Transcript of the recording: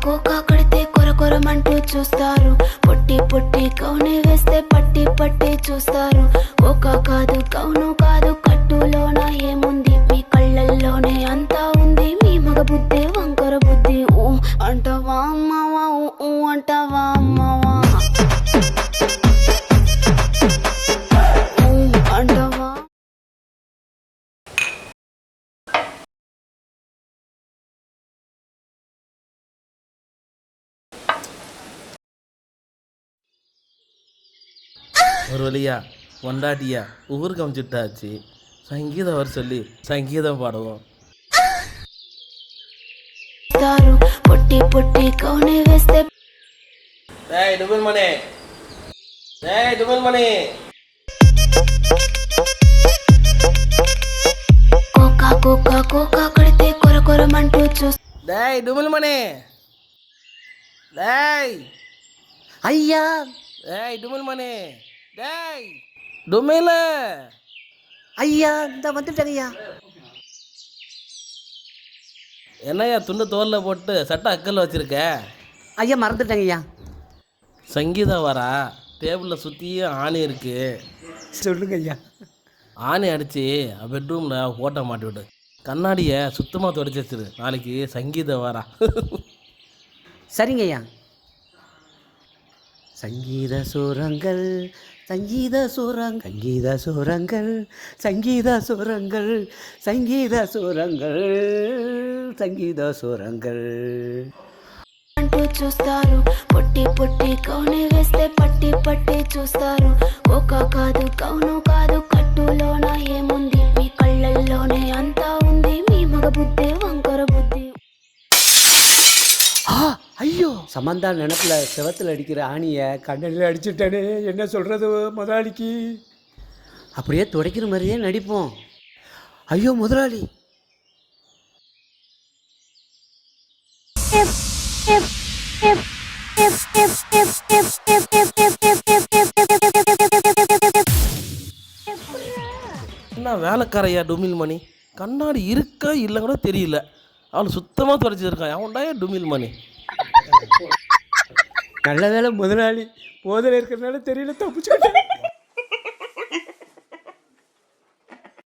Cocoa కడితే కొర కొరమంటూ చూస్తారు, పొట్టి పొట్టి కౌనే వేస్తే పట్టి పట్టి చూస్తారు. కోకా కాదు కౌను కాదు కట్టులోన ఏముంది, మీ కళ్ళల్లోనే అంతా ఉంది, మీ మగ బుద్ధి వంకర బుద్ధి. ఊ అంటావా అమ్మావా, ఊ అంటావా అమ్మావా, ఊ అంటావా. ஒரு வழியா பொண்டாட்டியா ஊருக்கு அமைச்சுட்டாச்சு. சங்கீதம் வர சொல்லி சங்கீதம் பாடுவோம். పొట్టి పొట్టి కౌనే వేస్తే டேய் டுபுல் மணி, டேய் டுபுல் மணி. కోకా కోకా కోకా కడితే కొర కొరమంటూ చూస్తారు. டேய் டுபுல் மணி, டேய் ஐயா, டேய் டுபுல் மணி, டேய் டுமில. ஐயா இந்த வந்துட்டேங்க ஐயா. என்னையா துண்டு தோலில் போட்டு சட்டை அக்கல் வச்சிருக்க? ஐயா மறந்துட்டேங்க ஐயா. சங்கீதம் வரா, டேபிளில் சுற்றியும் ஆணி இருக்கு. சொல்லுங்க ஐயா. ஆணி அடித்து பெட்ரூமில் ஃபோட்டோ மாட்டி விட்டு கண்ணாடியை சுத்தமாக தொடச்சி வச்சிரு, நாளைக்கு சங்கீதம் வரா. சரிங்க ஐயா. சங்கீத சூரங்கள் சங்கீத சூரங் சங்கீத சூரங்கள் சங்கீத சூரங்கள் சங்கீத சூரங்கள் சங்கீத சூரங்கள் అంటూ చూస్తారు, పొట్టి పొట్టి కౌనే వేస్తే పట్టి పట్టి చూస్తారు. కోకా కాదు కౌను కాదు కట్టులోన ఏముంది, మీ కళ్ళల్లోనే అంతా ఉంది, మీ మగ బుద్ధి వంకర బుద్ధి. ஐயோ, சமந்தா நினப்பில் செவத்தில் அடிக்கிற ஆணியை கண்ணனில் அடிச்சுட்டானே, என்ன சொல்கிறது முதலாளிக்கு? அப்படியே துடைக்கிற மாதிரியே நடிப்போம். ஐயோ முதலாளி. என்ன வேலைக்காரையா டுமில் மணி, கண்ணாடி இருக்கா இல்லை கூட தெரியல, அவள் சுத்தமாக துடைச்சிருக்கான். அவன்டாயா டுமில் மணி. நல்ல வேலை முதலாளி போதில் இருக்கிறதுனால தெரியல, தப்பிச்சுக்கிட்டேன்.